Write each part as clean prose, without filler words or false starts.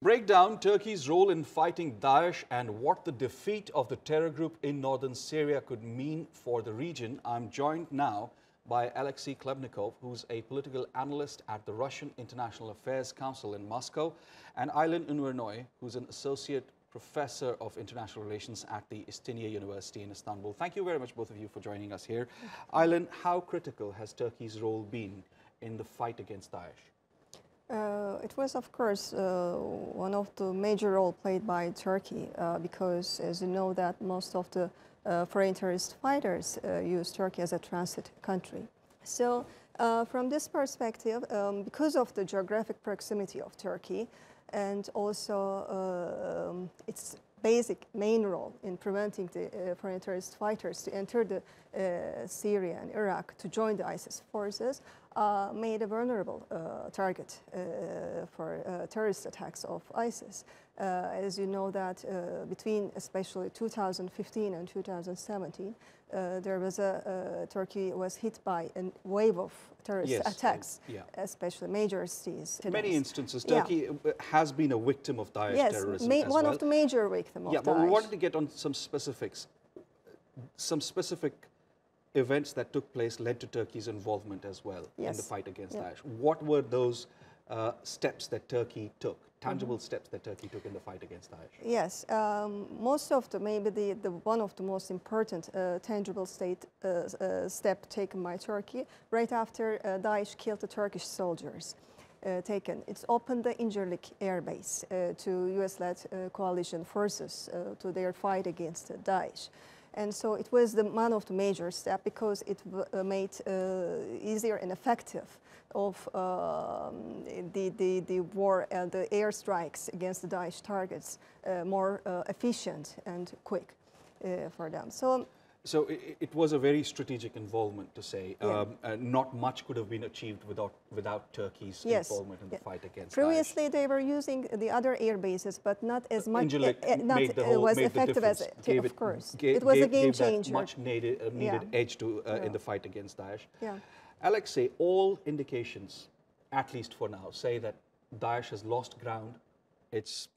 Break down Turkey's role in fighting Daesh and what the defeat of the terror group in northern Syria could mean for the region. I'm joined now by Alexey Khlebnikov, who's a political analyst at the Russian International Affairs Council in Moscow, and Aylin Unver Noi, who's an associate professor of international relations at the Istinye University in Istanbul. Thank you very much, both of you, for joining us here. Aylin, how critical has Turkey's role been in the fight against Daesh? It was, of course, one of the major role played by Turkey because, as you know, that most of the foreign terrorist fighters use Turkey as a transit country. So, from this perspective, because of the geographic proximity of Turkey and also its basic main role in preventing the foreign terrorist fighters to enter the Syria and Iraq to join the ISIS forces, made a vulnerable target for terrorist attacks of ISIS. As you know that between especially 2015 and 2017, there was Turkey was hit by a wave of terrorist attacks, especially major cities. In many instances, Turkey has been a victim of Daesh terrorism as one well. of the major victims of Daesh. But we wanted to get on some specifics. Some specific events that took place led to Turkey's involvement as well in the fight against Daesh. What were those steps that Turkey took, tangible steps that Turkey took in the fight against Daesh? Yes, most of the, maybe the one of the most important tangible step taken by Turkey right after Daesh killed the Turkish soldiers. It's opened the Incirlik air base to US-led coalition forces to their fight against Daesh. And so it was one of the major steps because it made easier and effective of the war and the airstrikes against the Daesh targets more efficient and quick for them. So it was a very strategic involvement, to say. Not much could have been achieved without Turkey's involvement in the fight against Previously, Daesh. They were using the other air bases, but not as much. Not was effective as it. Of course, it was a game changer. That much needed edge to in the fight against Daesh. Yeah. Alexey, all indications, at least for now, say that Daesh has lost ground. It's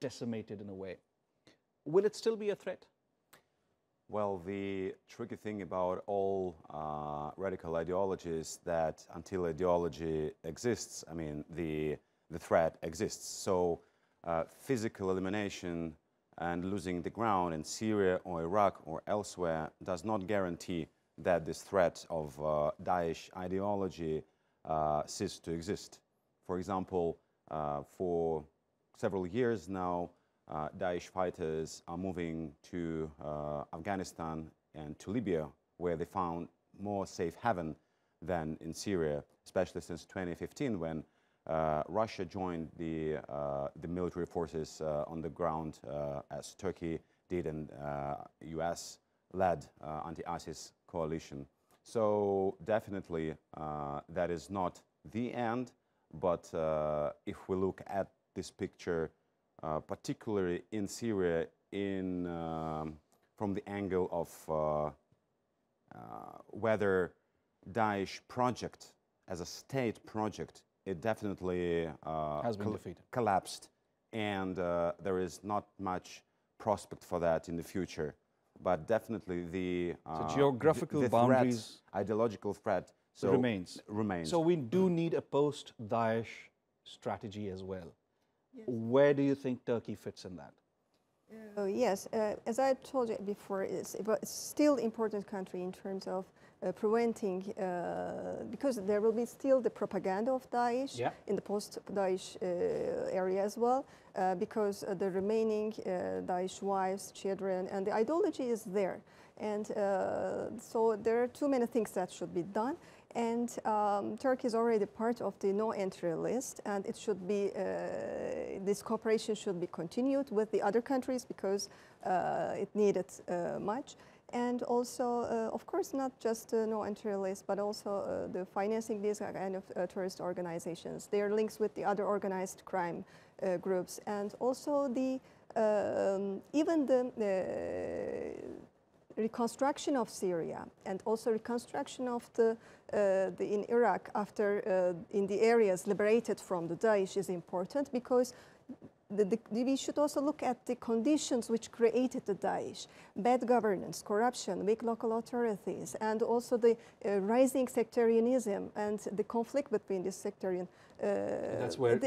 decimated in a way. Will it still be a threat? Well, the tricky thing about all radical ideologies that until ideology exists, I mean, the threat exists. So physical elimination and losing the ground in Syria or Iraq or elsewhere does not guarantee that this threat of Daesh ideology ceases to exist. For example, for several years now, Daesh fighters are moving to Afghanistan and to Libya, where they found more safe haven than in Syria, especially since 2015, when Russia joined the military forces on the ground, as Turkey did, and US-led anti-ISIS coalition. So definitely that is not the end, but if we look at this picture, particularly in Syria, from the angle of whether Daesh project as a state project, it definitely has been defeated, collapsed, and there is not much prospect for that in the future. But definitely the geographical boundaries, ideological threat, remains. Remains. So we do need a post-Daesh strategy as well. Where do you think Turkey fits in that? Yes, as I told you before, it's still an important country in terms of preventing, because there will be still the propaganda of Daesh in the post-Daesh area as well, because the remaining Daesh wives, children, and the ideology is there. And so there are too many things that should be done. And Turkey is already part of the no-entry list, and it should be, this cooperation should be continued with the other countries because it needed much. And also, of course, not just the no-entry list, but also the financing these kind of terrorist organizations, their links with the other organized crime groups, and also the even the reconstruction of Syria and also reconstruction of in Iraq after in the areas liberated from the Daesh is important, because we should also look at the conditions which created the Daesh: bad governance, corruption, weak local authorities, and also the rising sectarianism and the conflict between this sectarian. That's where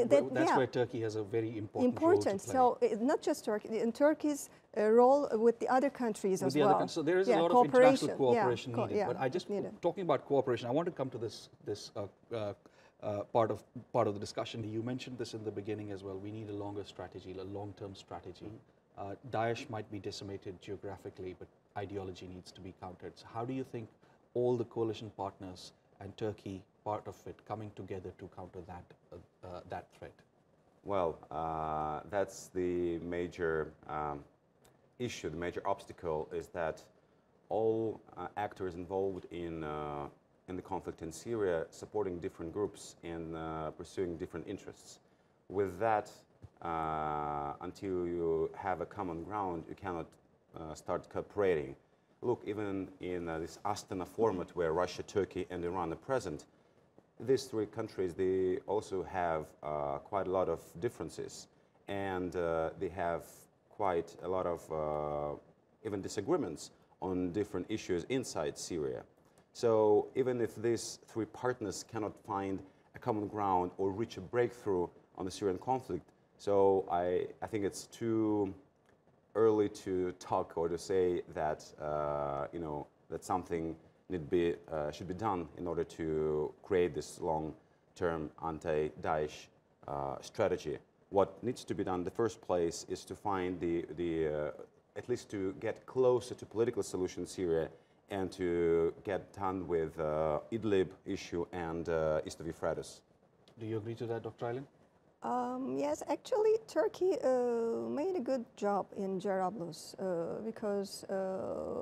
Turkey has a very important role to play. So not just Turkey, in Turkey's role with the other countries as well. So there is a lot of international cooperation needed. But I just talking about cooperation, I want to come to this part of the discussion. You mentioned this in the beginning as well. We need a longer strategy, a long-term strategy. Daesh might be decimated geographically, but ideology needs to be countered. So how do you think all the coalition partners and Turkey, part of it, coming together to counter that threat? Well, that's the major issue, the major obstacle is that all actors involved in the conflict in Syria supporting different groups and pursuing different interests. With that, until you have a common ground, you cannot start cooperating. Look, even in this Astana format where Russia, Turkey, and Iran are present, these three countries, they also have quite a lot of differences, and they have quite a lot of even disagreements on different issues inside Syria. So even if these three partners cannot find a common ground or reach a breakthrough on the Syrian conflict, so I think it's too early to talk or to say that that something should be done in order to create this long-term anti-Daesh strategy. What needs to be done in the first place is to find at least to get closer to political solution in Syria and to get done with Idlib issue and east of Euphrates. Do you agree to that, Dr. Aylin? Yes, actually, Turkey made a good job in Jarablus because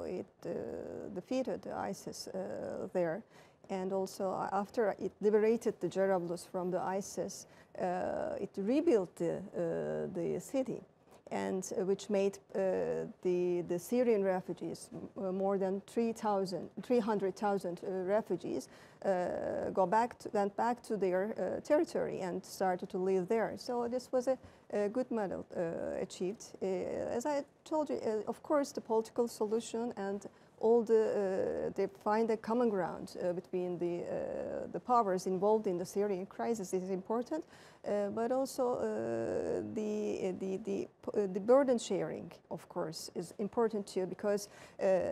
it defeated ISIS there. And also, after it liberated the Jarablus from the ISIS, it rebuilt the city, and which made the Syrian refugees, more than 300,000 refugees, went back to their territory and started to live there. So this was a good model achieved. As I told you, of course, the political solution and all they find a common ground between the powers involved in the Syrian crisis is important, but also the burden sharing, of course, is important too, because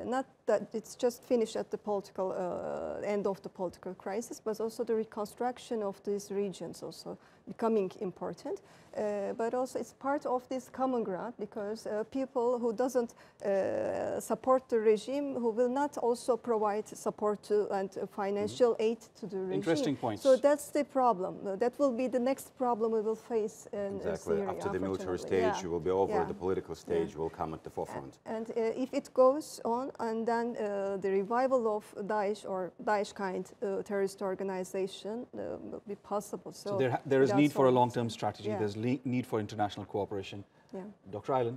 not that it's just finished at the political end of the political crisis, but also the reconstruction of these regions also becoming important. But also it's part of this common ground, because people who doesn't support the regime, who will not also provide support to and financial aid to the regime. Interesting points. So that's the problem. That will be the next problem we will face in Syria. After the military stage, you will be over. The political stage will come at the forefront. And if it goes on, and then the revival of Daesh or Daesh kind terrorist organization will be possible. So there is need for a long-term strategy. There's need for international cooperation. Yeah. Dr. Aylin,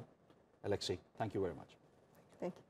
Alexey, thank you very much. Thank you.